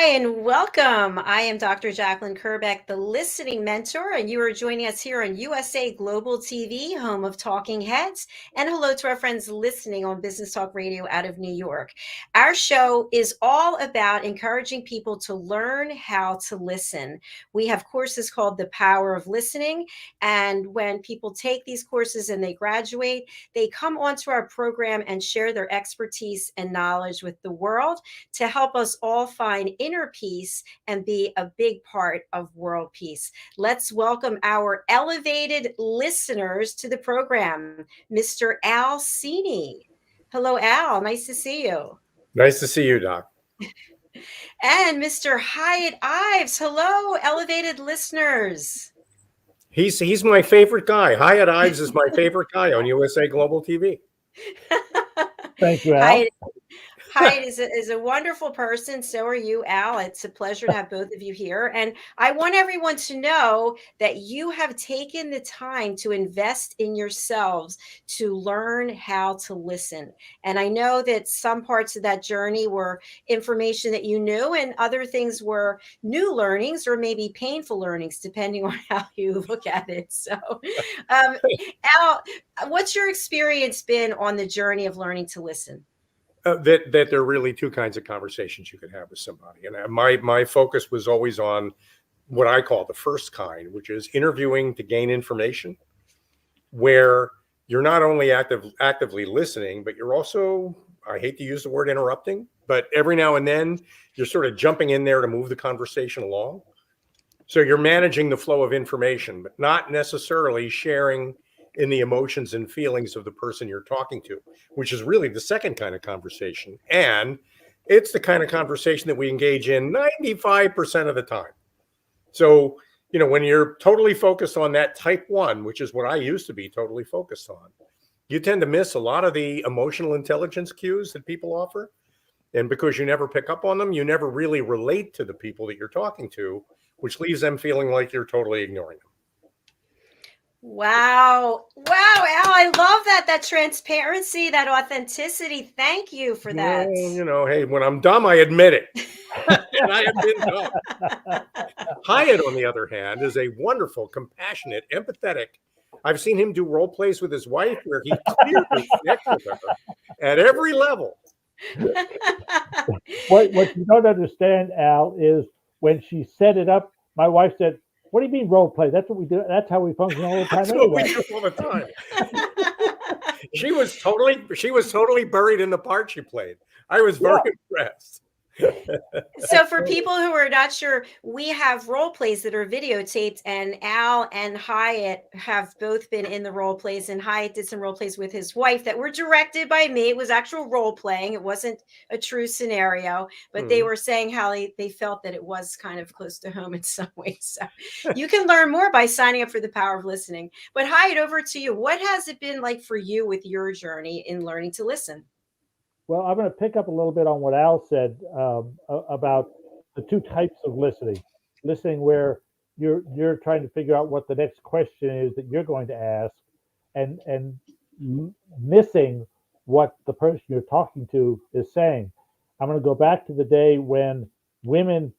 Hi and welcome. I am Dr. Jacalyn Kerbeck, the listening mentor, and you are joining us here on USA Global TV, home of Talking Heads. And hello to our friends listening on Business Talk Radio out of New York. Our show is all about encouraging people to learn how to listen. We have courses called The Power of Listening. And when people take these courses and they graduate, they come onto our program and share their expertise and knowledge with the world to help us all find inner peace and be a big part of world peace. Let's welcome our elevated listeners to the program, Mr. Al Cini. Hello, Al. Nice to see you. Nice to see you, Doc. And Mr. Hiett Ives. Hello, elevated listeners. He's my favorite guy. Hiett Ives is my favorite guy on USA Global TV. Thank you, Al. Hiett is a wonderful person. So are you, Al. It's a pleasure to have both of you here. And I want everyone to know that you have taken the time to invest in yourselves to learn how to listen. And I know that some parts of that journey were information that you knew, and other things were new learnings or maybe painful learnings, depending on how you look at it. So, Al, what's your experience been on the journey of learning to listen? That there are really two kinds of conversations you could have with somebody, and my focus was always on what I call the first kind, which is interviewing to gain information, where you're not only actively listening, but you're also, I hate to use the word interrupting, but every now and then you're sort of jumping in there to move the conversation along. So you're managing the flow of information, but not necessarily sharing in the emotions and feelings of the person you're talking to, which is really the second kind of conversation. And it's the kind of conversation that we engage in 95% of the time. So, when you're totally focused on that type one, which is what I used to be totally focused on, you tend to miss a lot of the emotional intelligence cues that people offer. And because you never pick up on them, you never really relate to the people that you're talking to, which leaves them feeling like you're totally ignoring them. Wow, Al, I love that transparency, that authenticity. Thank you for that. Well, hey, when I'm dumb, I admit it. And I have been dumb. Hiett, on the other hand, is a wonderful, compassionate, empathetic. I've seen him do role plays with his wife where he clearly connects with her at every level. What you don't understand, Al, is when she set it up, my wife said, "What do you mean role play? That's what we do. That's how we function all the time." That's what we do all the time. She was totally buried in the part she played. I was very impressed. So for people who are not sure, we have role plays that are videotaped, and Al and Hiett have both been in the role plays, and Hiett did some role plays with his wife that were directed by me. It was actual role playing. It wasn't a true scenario, but they were saying how they felt that it was kind of close to home in some ways. So you can learn more by signing up for The Power of Listening. But Hiett, over to you. What has it been like for you with your journey in learning to listen? Well, I'm going to pick up a little bit on what Al said about the two types of listening. Listening where you're trying to figure out what the next question is that you're going to ask, and missing what the person you're talking to is saying. I'm going to go back to the day when women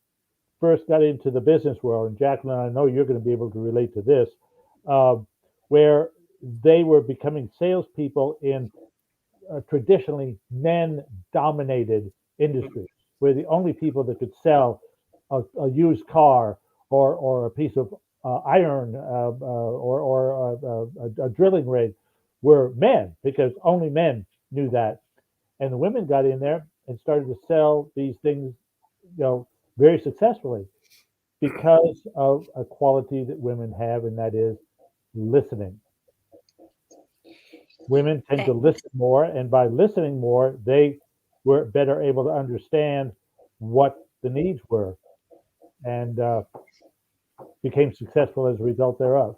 first got into the business world, and Jacalyn, I know you're going to be able to relate to this, where they were becoming salespeople in traditionally men-dominated industries, where the only people that could sell a used car or a piece of iron or a drilling rig were men, because only men knew that. And the women got in there and started to sell these things, very successfully because of a quality that women have, and that is listening. Women tend to listen more, and by listening more, they were better able to understand what the needs were, and became successful as a result thereof.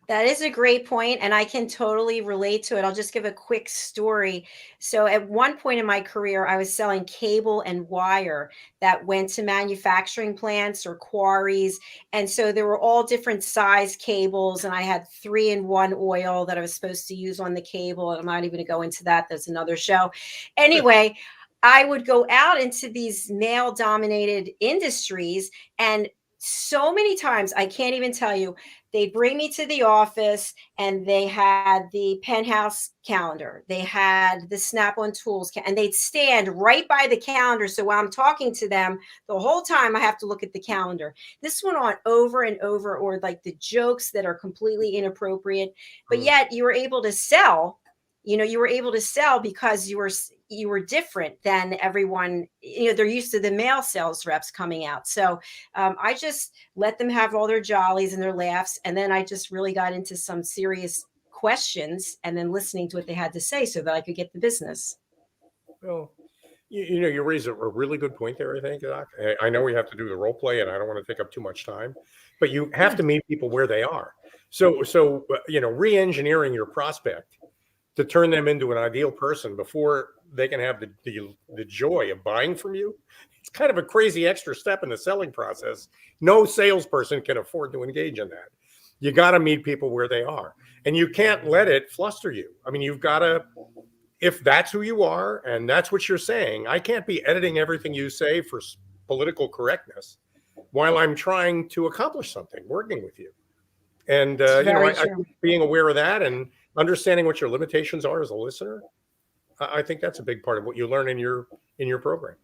That is a great point, and I can totally relate to it. I'll just give a quick story. So at one point in my career, I was selling cable and wire that went to manufacturing plants or quarries. And so there were all different size cables, and I had 3-in-1 oil that I was supposed to use on the cable. I'm not even going to go into that. That's another show. Anyway, I would go out into these male dominated industries, and so many times I can't even tell you, they bring me to the office and they had the Penthouse calendar, they had the Snap-on tools, and they'd stand right by the calendar. So while I'm talking to them, the whole time I have to look at the calendar. This went on over and over, or like the jokes that are completely inappropriate, but yet you were able to sell. You were able to sell because you were different than everyone. They're used to the male sales reps coming out. So I just let them have all their jollies and their laughs, and then I just really got into some serious questions, and then listening to what they had to say so that I could get the business. Well, you raise a really good point there, I think, Doc. I know we have to do the role play, and I don't want to take up too much time, but you have to meet people where they are. So re-engineering your prospect to turn them into an ideal person before they can have the joy of buying from you. It's kind of a crazy extra step in the selling process. No salesperson can afford to engage in that. You got to meet people where they are, and you can't let it fluster you. I mean, you've got to, if that's who you are and that's what you're saying, I can't be editing everything you say for political correctness while I'm trying to accomplish something, working with you. And I think being aware of that and understanding what your limitations are as a listener, I think that's a big part of what you learn in your program.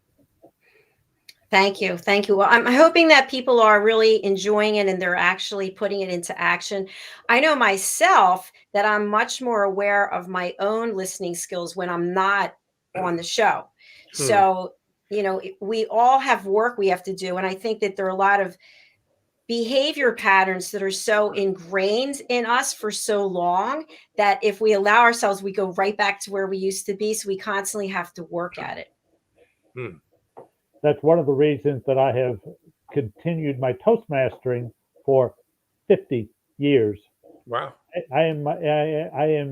Thank you. Well, I'm hoping that people are really enjoying it and they're actually putting it into action. I know myself that I'm much more aware of my own listening skills when I'm not on the show. So, we all have work we have to do. And I think that there are a lot of behavior patterns that are so ingrained in us for so long that if we allow ourselves, we go right back to where we used to be. So we constantly have to work at it. That's one of the reasons that I have continued my Toastmastering for 50 years. Wow. I am in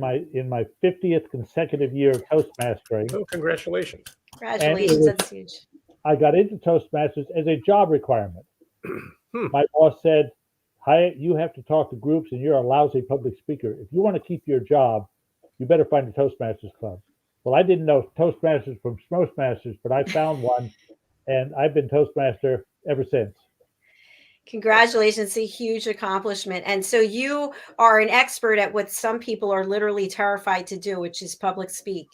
my 50th consecutive year of Toastmastering. Oh, congratulations. Congratulations. That's huge. I got into Toastmasters as a job requirement. My boss said, Hiett, you have to talk to groups and you're a lousy public speaker. If you want to keep your job, you better find a Toastmasters club. Well, I didn't know Toastmasters from Smostmasters, but I found one, and I've been Toastmaster ever since. Congratulations. It's a huge accomplishment. And so you are an expert at what some people are literally terrified to do, which is public speaking.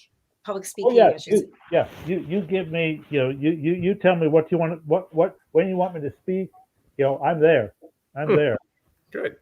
Oh yeah, you give me, you tell me what you want, when you want me to speak, I'm there. Good.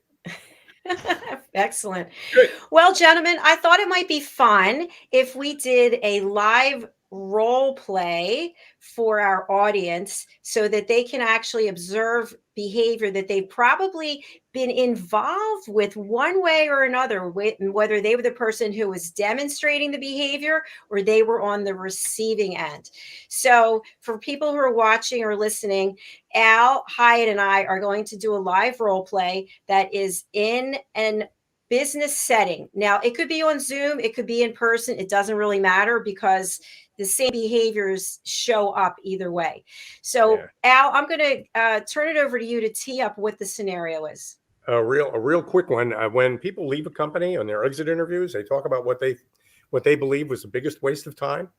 Excellent. Good. Well, gentlemen, I thought it might be fun if we did a live role play for our audience so that they can actually observe behavior that they've probably been involved with one way or another, whether they were the person who was demonstrating the behavior or they were on the receiving end. So for people who are watching or listening, Al, Hiett, and I are going to do a live role play that is in an business setting. Now, it could be on Zoom, it could be in person. It doesn't really matter because the same behaviors show up either way. So, Al, I'm going to turn it over to you to tee up what the scenario is. A real quick one. When people leave a company on their exit interviews, they talk about what they believe was the biggest waste of time,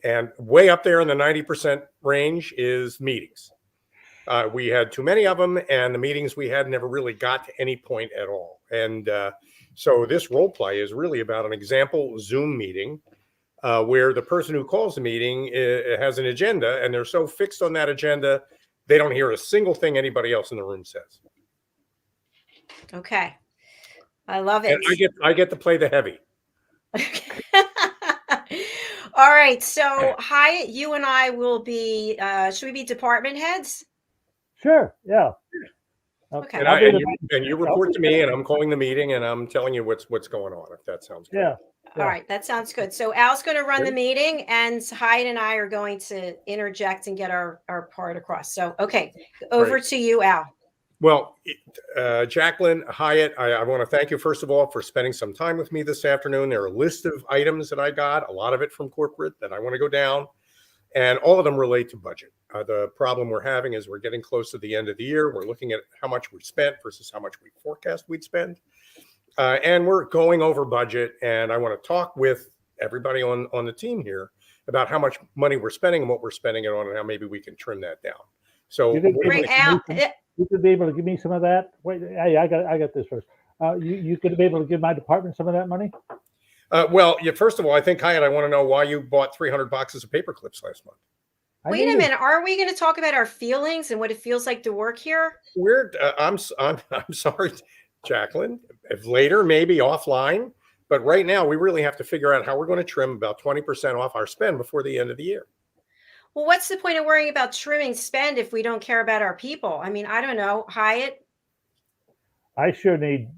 and way up there in the 90% range is meetings. We had too many of them, and the meetings we had never really got to any point at all. And so this role play is really about an example Zoom meeting where the person who calls the meeting has an agenda, and they're so fixed on that agenda, they don't hear a single thing anybody else in the room says. Okay. I love it. And I get to play the heavy. All right. So, Hiett, you and I will be, should we be department heads? Sure. Yeah. Okay. And you report to me, and I'm calling the meeting, and I'm telling you what's going on, if that sounds good. Yeah. All right. That sounds good. So Al's going to run the meeting, and Hiett and I are going to interject and get our part across. So, okay. Over to you, Al. Well, Jacalyn, Hiett, I want to thank you, first of all, for spending some time with me this afternoon. There are a list of items that I got, a lot of it from corporate that I want to go down, and all of them relate to budget. The problem we're having is we're getting close to the end of the year. We're looking at how much we spent versus how much we forecast we'd spend. And we're going over budget, and I want to talk with everybody on the team here about how much money we're spending and what we're spending it on and how maybe we can trim that down. So Great, Al. You could be able to give me some of that. Wait, hey, I got this first. You could be able to give my department some of that money. Well, first of all, I think, Hiett, I want to know why you bought 300 boxes of paper clips last month. Wait a minute. Are we going to talk about our feelings and what it feels like to work here? I'm sorry, Jacalyn. If later, maybe offline, but right now we really have to figure out how we're going to trim about 20% off our spend before the end of the year. Well, what's the point of worrying about trimming spend if we don't care about our people? I mean, I don't know, Hiett. I sure need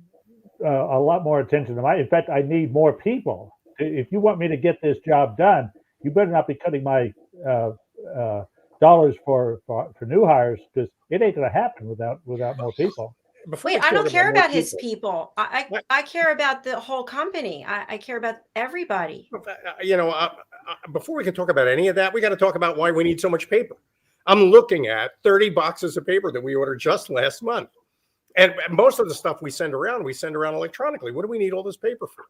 a lot more attention to in fact, I need more people. If you want me to get this job done, you better not be cutting my dollars for new hires, because it ain't going to happen without more people. Wait, I don't care about his people. I care about the whole company. I care about everybody. Before we can talk about any of that, we got to talk about why we need so much paper. I'm looking at 30 boxes of paper that we ordered just last month. And most of the stuff we send around electronically. What do we need all this paper for?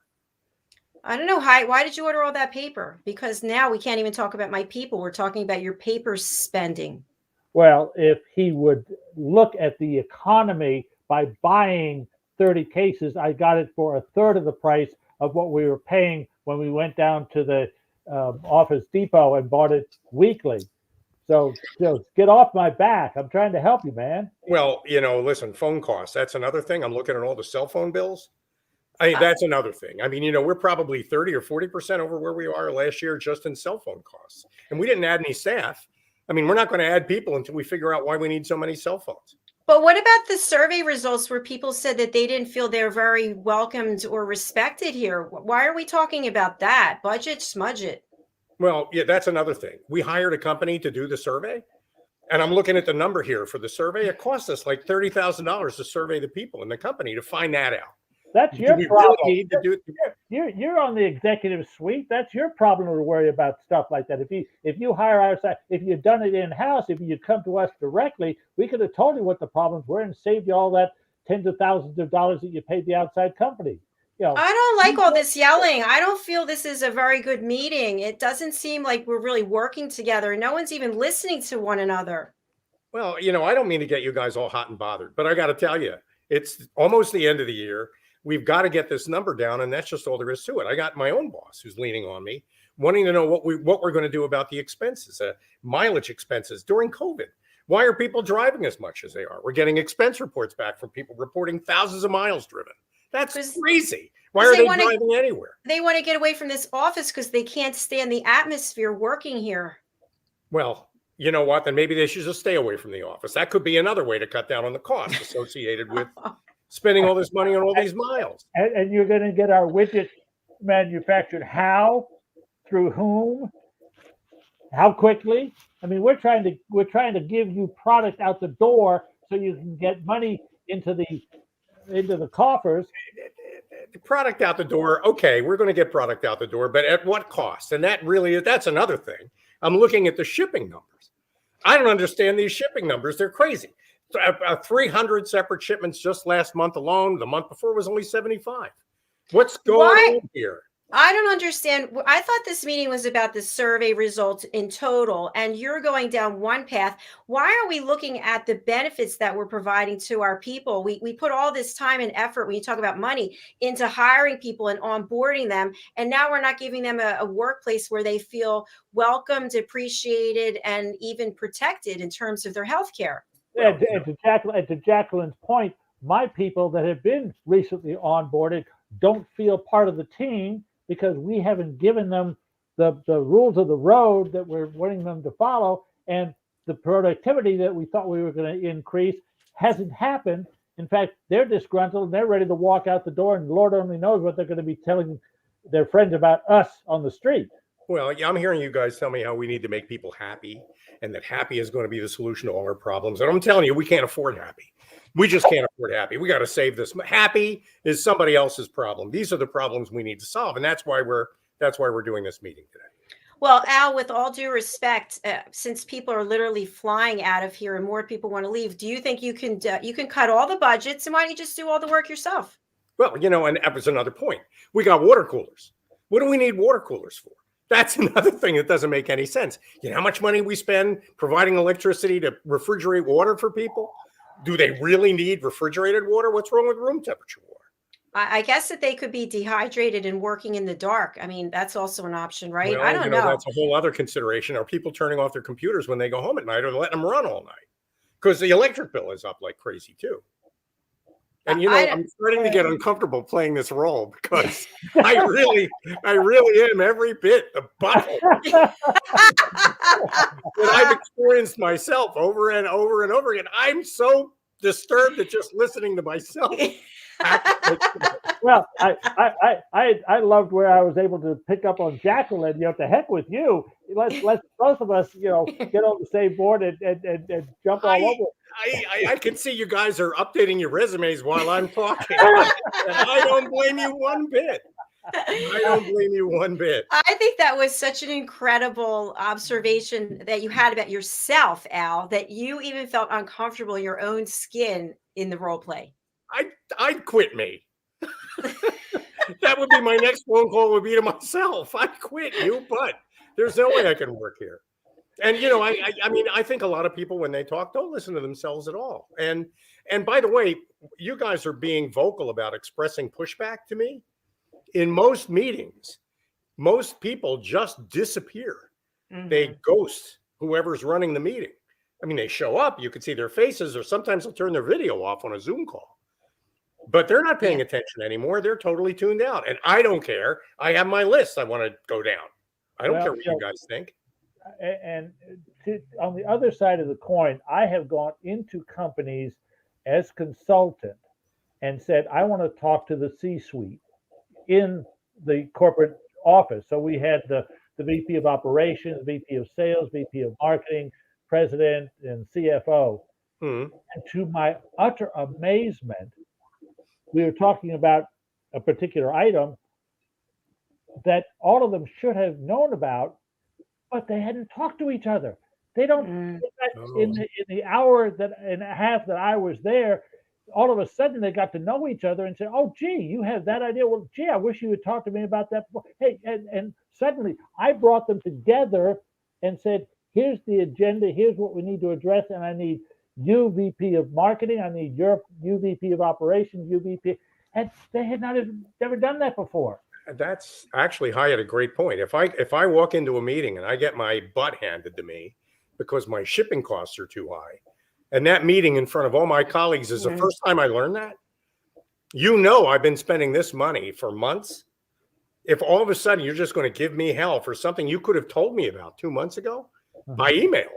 I don't know, Hiett. Why did you order all that paper? Because now we can't even talk about my people. We're talking about your paper spending. Well, if he would look at the economy, by buying 30 cases, I got it for a third of the price of what we were paying when we went down to the Office Depot and bought it weekly. So get off my back. I'm trying to help you, man. Well, listen, phone costs. That's another thing. I'm looking at all the cell phone bills. That's another thing. I mean, we're probably 30 or 40% over where we are last year just in cell phone costs. And we didn't add any staff. I mean, we're not going to add people until we figure out why we need so many cell phones. But what about the survey results where people said that they didn't feel they're very welcomed or respected here? Why are we talking about that? Budget, smudge it. Well, yeah, that's another thing. We hired a company to do the survey. And I'm looking at the number here for the survey. It cost us like $30,000 to survey the people in the company to find that out. That's your problem. You're on the executive suite. That's your problem to worry about stuff like that. If you hire outside, if you'd done it in-house, if you'd come to us directly, we could have told you what the problems were and saved you all that tens of thousands of dollars that you paid the outside company. I don't like all this yelling. I don't feel this is a very good meeting. It doesn't seem like we're really working together. No one's even listening to one another. Well, I don't mean to get you guys all hot and bothered, but I got to tell you, it's almost the end of the year. We've got to get this number down, and that's just all there is to it. I got my own boss who's leaning on me, wanting to know what we're going to do about the expenses, mileage expenses during COVID. Why are people driving as much as they are? We're getting expense reports back from people reporting thousands of miles driven. That's crazy. Why are they driving anywhere? They want to get away from this office because they can't stand the atmosphere working here. Well, you know what? Then maybe they should just stay away from the office. That could be another way to cut down on the costs associated with spending all this money on all these miles. And you're going to get our widget manufactured how? Through whom? How quickly? I mean, we're trying to give you product out the door so you can get money into the coffers. Product out the door. Okay, we're going to get product out the door, but at what cost? And that's another thing. I'm looking at the shipping numbers. I don't understand these shipping numbers. They're crazy. 300 separate shipments just last month alone. The month before was only 75. What's going on here? I don't understand. I thought this meeting was about the survey results in total, and you're going down one path. Why are we looking at the benefits that we're providing to our people? We put all this time and effort, when you talk about money, into hiring people and onboarding them, and now we're not giving them a workplace where they feel welcomed, appreciated, and even protected in terms of their health care. And to Jacalyn's point, my people that have been recently onboarded don't feel part of the team because we haven't given them the rules of the road that we're wanting them to follow, and the productivity that we thought we were going to increase hasn't happened. In fact, they're disgruntled and they're ready to walk out the door, and Lord only knows what they're going to be telling their friends about us on the street. Well, yeah, I'm hearing you guys tell me how we need to make people happy and that happy is going to be the solution to all our problems. And I'm telling you, we can't afford happy. We just can't afford happy. We got to save this. Happy is somebody else's problem. These are the problems we need to solve. And that's why we're doing this meeting today. Well, Al, with all due respect, since people are literally flying out of here and more people want to leave, do you think you can cut all the budgets, and why don't you just do all the work yourself? Well, and that was another point. We got water coolers. What do we need water coolers for? That's another thing that doesn't make any sense. You know how much money we spend providing electricity to refrigerate water for people? Do they really need refrigerated water? What's wrong with room temperature water? I guess that they could be dehydrated and working in the dark. I mean, that's also an option, right? I Well, don't know. that's a whole other consideration. Are people turning off their computers when they go home at night, or letting them run all night? Because the electric bill is up like crazy too. And I'm starting to get uncomfortable playing this role because I really am every bit the butthole that I've experienced myself over and over and over again. I'm so disturbed at just listening to myself. Well, I loved where I was able to pick up on Jacalyn. To heck with you. Let's both of us, get on the same board and jump all over. I can see you guys are updating your resumes while I'm talking. I don't blame you one bit. I don't blame you one bit. I think that was such an incredible observation that you had about yourself, Al, that you even felt uncomfortable in your own skin in the role play. I'd quit me. That would be my next phone call would be to myself. I'd quit you, but there's no way I can work here. And I think a lot of people when they talk don't listen to themselves at all. And by the way, you guys are being vocal about expressing pushback to me. In most meetings, most people just disappear. Mm-hmm. They ghost whoever's running the meeting. I mean, they show up, you can see their faces, or sometimes they'll turn their video off on a Zoom call. But they're not paying attention anymore. They're totally tuned out. And I don't care. I have my list I want to go down. I don't care what you guys think. And on the other side of the coin, I have gone into companies as consultant and said, I want to talk to the C-suite in the corporate office. So we had the VP of operations, VP of sales, VP of marketing, president, and CFO. And to my utter amazement, we were talking about a particular item that all of them should have known about, but they hadn't talked to each other. They don't. In the hour and a half that I was there, all of a sudden they got to know each other and say, "Oh, gee, you have that idea. Well, gee, I wish you had talked to me about that before." Hey, and suddenly I brought them together and said, "Here's the agenda. Here's what we need to address, and I need you, VP of marketing. I need you, VP of operations, you, VP." And they had never done that before. That's actually Hiett a great point. If I walk into a meeting and I get my butt handed to me because my shipping costs are too high, and that meeting in front of all my colleagues is the first time I learned that, I've been spending this money for months. If all of a sudden you're just going to give me hell for something you could have told me about 2 months ago by email,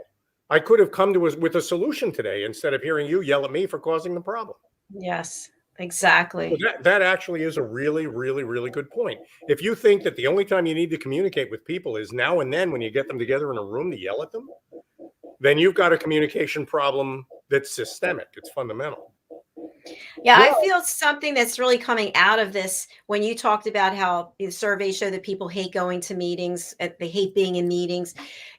I could have come to us with a solution today instead of hearing you yell at me for causing the problem. Yes. Exactly. So that actually is a really, really, really good point. If you think that the only time you need to communicate with people is now and then when you get them together in a room to yell at them, then you've got a communication problem that's systemic. It's fundamental. Yeah, I feel something that's really coming out of this when you talked about how the surveys show that people hate going to meetings, they hate being in meetings,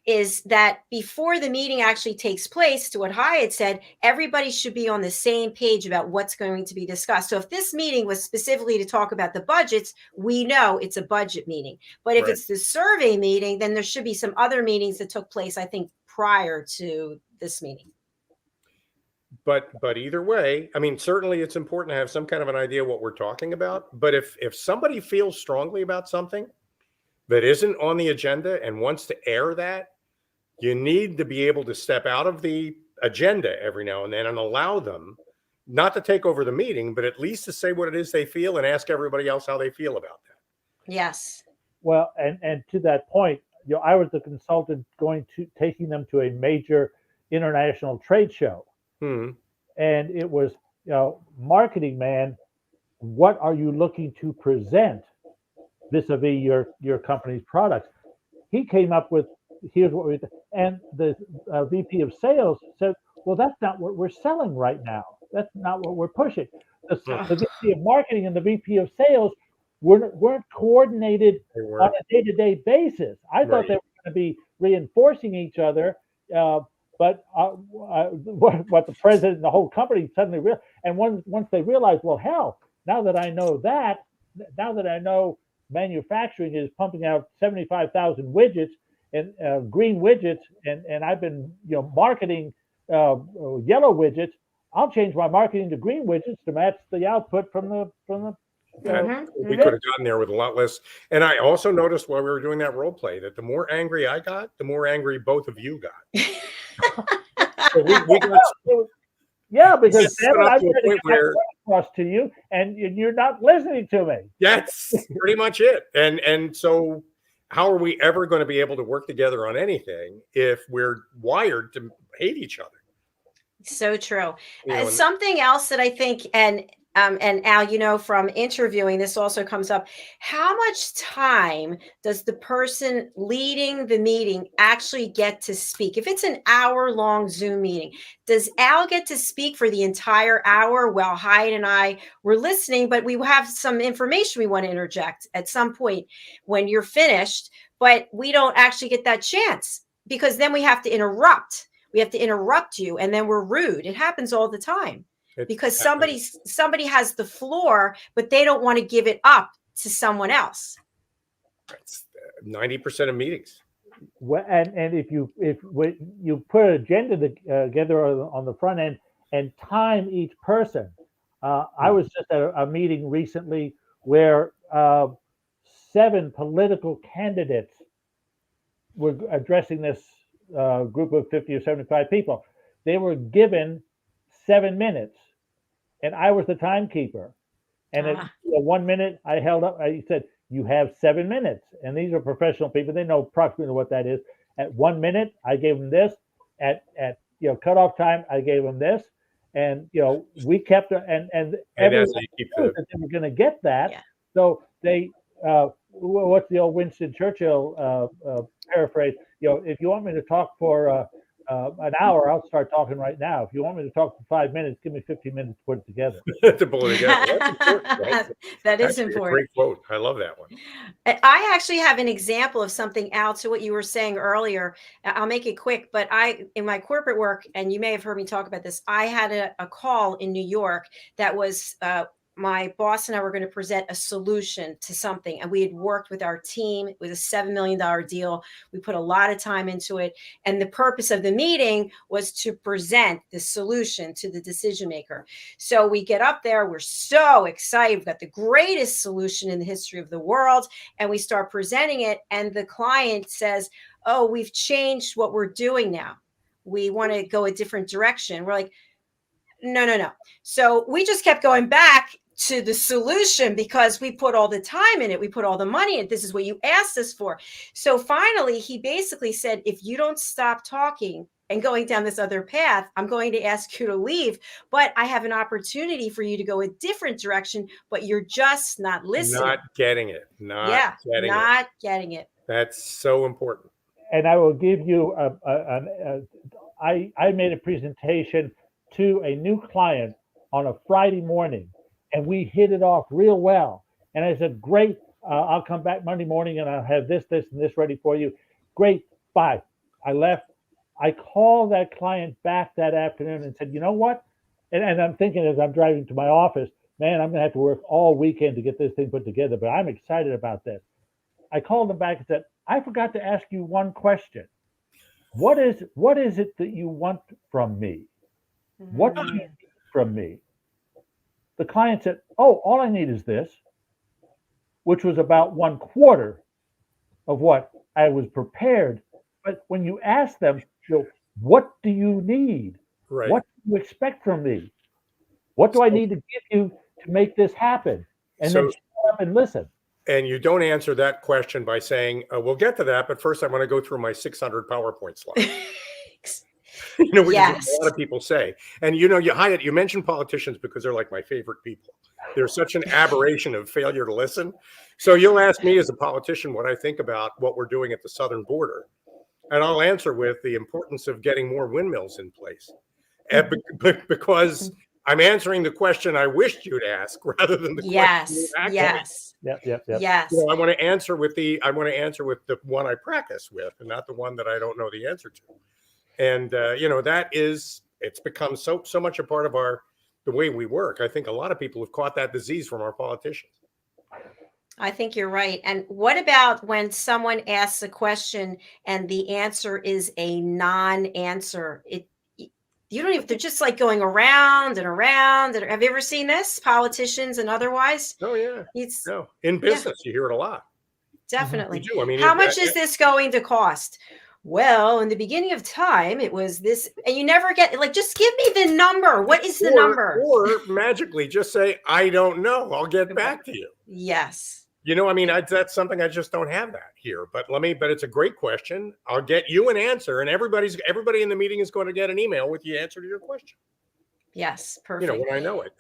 is that before the meeting actually takes place, to what Hiett said, everybody should be on the same page about what's going to be discussed. So if this meeting was specifically to talk about the budgets, we know it's a budget meeting. But if it's the survey meeting, then there should be some other meetings that took place, I think, prior to this meeting. But either way, I mean, certainly it's important to have some kind of an idea what we're talking about. But if somebody feels strongly about something that isn't on the agenda and wants to air that, you need to be able to step out of the agenda every now and then and allow them not to take over the meeting, but at least to say what it is they feel and ask everybody else how they feel about that. Yes. Well, and to that point, I was the consultant taking them to a major international trade show. And it was, marketing man, what are you looking to present vis-a-vis your company's products? He came up with, here's what we, and the VP of sales said, well, that's not what we're selling right now. That's not what we're pushing. The VP of marketing and the VP of sales weren't coordinated on a day-to-day basis. I thought they were going to be reinforcing each other. But what the president and the whole company suddenly realized, and once they realized, well, hell, now that I know manufacturing is pumping out 75,000 widgets and green widgets, and I've been marketing yellow widgets. I'll change my marketing to green widgets to match the output from the we could have gotten there with a lot less. And I also noticed while we were doing that role play that the more angry I got, the more angry both of you got. So we got, yeah, because set up I'm to a trying point to get where across to you, and you're not listening to me. that's pretty much it. And so how are we ever going to be able to work together on anything if we're wired to hate each other? So true. You know, Something else that I think, and Al, from interviewing, this also comes up. How much time does the person leading the meeting actually get to speak? If it's an hour-long Zoom meeting, does Al get to speak for the entire hour while Hiett and I were listening, but we have some information we want to interject at some point when you're finished, but we don't actually get that chance because then we have to interrupt. We have to interrupt you, and then we're rude. It happens all the time because somebody has the floor, but they don't want to give it up to someone else. It's 90% of meetings. Well, and if you put an agenda together on the front end and time each person, I was just at a meeting recently where 7 political candidates were addressing this group of 50 or 75 people. They were given 7 minutes, and I was the timekeeper. And at 1 minute, I held up. I said, "You have 7 minutes." And these are professional people; they know approximately what that is. At 1 minute, I gave them this. At cutoff time, I gave them this. And we kept and everyone knew that they were going to get that. Yeah. So they what's the old Winston Churchill paraphrase? If you want me to talk for an hour, I'll start talking right now. If you want me to talk for 5 minutes, give me 15 minutes to put it together. To pull it together. That's important, right? That is important. A great quote. I love that one. I actually have an example of something, Al, to what you were saying earlier. I'll make it quick, but in my corporate work, and you may have heard me talk about this, I had a call in New York that was my boss and I were going to present a solution to something. And we had worked with our team. It was a $7 million deal. We put a lot of time into it. And the purpose of the meeting was to present the solution to the decision maker. So we get up there. We're so excited. We've got the greatest solution in the history of the world. And we start presenting it. And the client says, "Oh, we've changed what we're doing now. We want to go a different direction." We're like, no. So we just kept going back to the solution because we put all the time in it. We put all the money in it. This is what you asked us for. So finally, he basically said, "If you don't stop talking and going down this other path, I'm going to ask you to leave. But I have an opportunity for you to go a different direction, but you're just not listening." Not getting it. Not getting it. That's so important. And I will give you I made a presentation to a new client on a Friday morning, and we hit it off real well. And I said, "Great, I'll come back Monday morning and I'll have this, and this ready for you." Great, bye. I left. I called that client back that afternoon and said, "You know what?" And I'm thinking as I'm driving to my office, man, I'm going to have to work all weekend to get this thing put together, but I'm excited about this. I called them back and said, "I forgot to ask you one question. What is it that you want from me? What do you need from me?" The client said, "Oh, all I need is this," which was about 1/4 of what I was prepared. But when you ask them, "What do you need? Right. What do you expect from me? What do I need to give you to make this happen?" And then shut up and listen. And you don't answer that question by saying, "We'll get to that, but first I want to go through my 600 PowerPoint slides." Which is what a lot of people say. And Hiett, you mentioned politicians because they're like my favorite people. They're such an aberration of failure to listen. So you'll ask me as a politician what I think about what we're doing at the southern border. And I'll answer with the importance of getting more windmills in place. Because I'm answering the question I wished you'd ask rather than the question you actually asked. Yes. I want to answer with the one I practice with, and not the one that I don't know the answer to. And it's become so much a part of the way we work. I think a lot of people have caught that disease from our politicians. I think you're right. And what about when someone asks a question and the answer is a non-answer? You don't even, they're just like going around and around. And have you ever seen this? Politicians and otherwise? Oh yeah. It's No, in yeah, business, you hear it a lot. You definitely. do. I mean, How much is this going to cost? Well, in the beginning of time, it was this, and you never get like, just give me the number. What is the number? or magically just say, I don't know. I'll get back to you. Yes. You know, I mean, that's something I just don't have that here. But it's a great question. I'll get you an answer, and everybody in the meeting is going to get an email with the answer to your question. Yes. You know, Perfect. when I know it,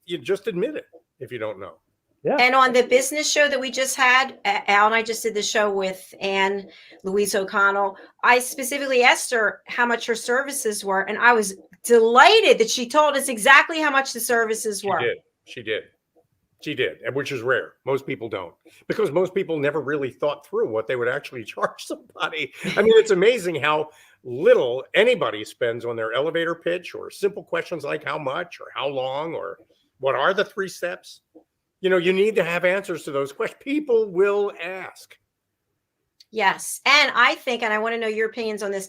you just admit it if you don't know. Yeah. And on the business show that we just had, Al and I just did the show with Anne Louise O'Connell. I specifically asked her how much her services were, and I was delighted that she told us exactly how much the services were. She did, which is rare. Most people don't, because most people never really thought through what they would actually charge somebody. I mean, it's amazing how little anybody spends on their elevator pitch or simple questions like how much or how long or what are the 3 steps. You know, you need to have answers to those questions. People will ask. Yes. And I think, and I want to know your opinions on this,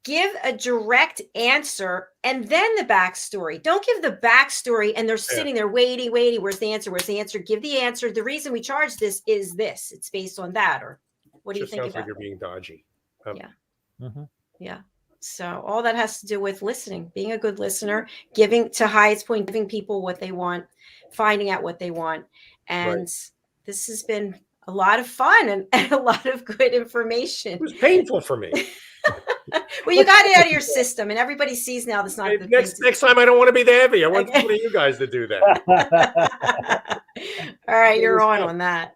give a direct answer and then the backstory. Don't give the backstory and they're sitting there waiting. Where's the answer? Where's the answer? Give the answer. The reason we charge this is this. It's based on that. Or what do you think sounds about like you're being dodgy. Yeah. Mhm. Yeah. So all that has to do with listening, being a good listener, giving, to Hiett's point, giving people what they want, finding out what they want. And this has been a lot of fun and a lot of good information. It was painful for me. Well, you got it out of your system, and everybody sees now that's not the next time I don't want to be the heavy. I want one of you guys to do that. All right, you're on that.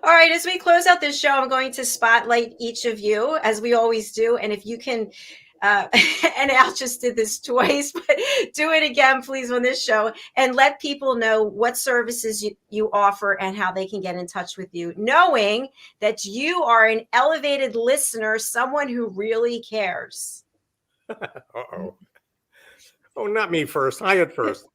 All right, as we close out this show, I'm going to spotlight each of you as we always do. And if you can, and Al just did this twice, but do it again, please, on this show and let people know what services you offer and how they can get in touch with you, knowing that you are an elevated listener, someone who really cares. Uh-oh. Oh, not me first. Hiett first.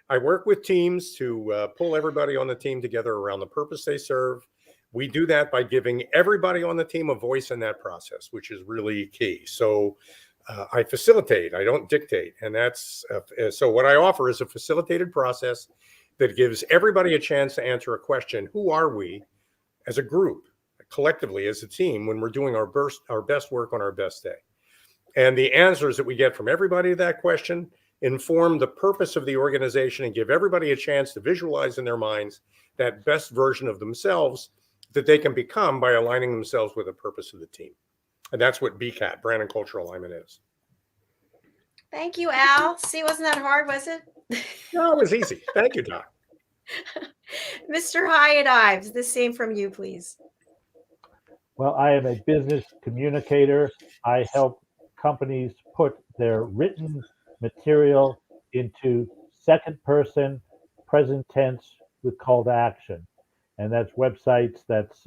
I work with teams to pull everybody on the team together around the purpose they serve. We do that by giving everybody on the team a voice in that process, which is really key. So I facilitate, I don't dictate. And that's so what I offer is a facilitated process that gives everybody a chance to answer a question. Who are we as a group, collectively as a team, when we're doing our best work on our best day? And the answers that we get from everybody to that question inform the purpose of the organization and give everybody a chance to visualize in their minds that best version of themselves that they can become by aligning themselves with the purpose of the team. And that's what BCAT, Brand and Cultural Alignment, is. Thank you, Al. See, wasn't that hard, was it? No, it was easy. Thank you, Doc. Mr. Hiett Ives, the same from you, please. Well, I am a business communicator. I help companies put their written material into second person, present tense with call to action. And that's websites, that's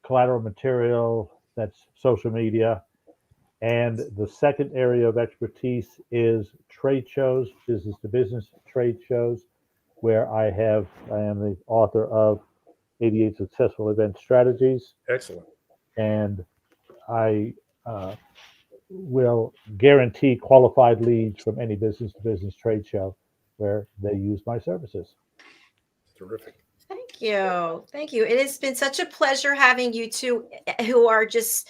collateral material, that's social media. And the second area of expertise is trade shows, business to business trade shows, where I am the author of 88 Successful Event Strategies. Excellent. And I will guarantee qualified leads from any business to business trade show where they use my services. Terrific. Thank you. Thank you. It has been such a pleasure having you two who are just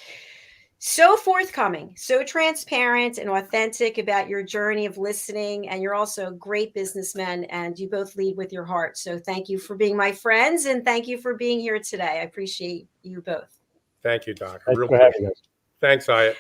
so forthcoming, so transparent and authentic about your journey of listening. And you're also a great businessman and you both lead with your heart. So thank you for being my friends and thank you for being here today. I appreciate you both. Thank you, Doc. Thanks for having us. Thanks, Hiett.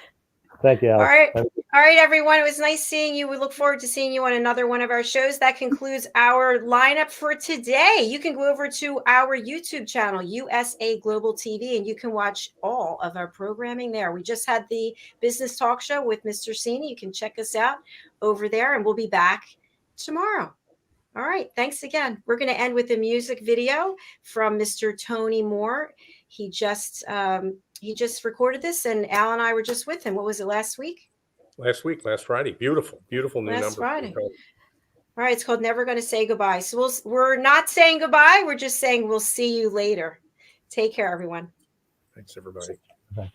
Thank you, Al. All right. All right, everyone. It was nice seeing you. We look forward to seeing you on another one of our shows. That concludes our lineup for today. You can go over to our YouTube channel, USA Global TV, and you can watch all of our programming there. We just had the business talk show with Mr. Cini. You can check us out over there, and we'll be back tomorrow. All right. Thanks again. We're going to end with a music video from Mr. Tony Moore. He just recorded this, and Al and I were just with him. What was it, last week? Last Friday. Beautiful new number. Last Friday. All right, it's called Never Gonna Say Goodbye. So we're not saying goodbye. We're just saying we'll see you later. Take care, everyone. Thanks, everybody. Bye.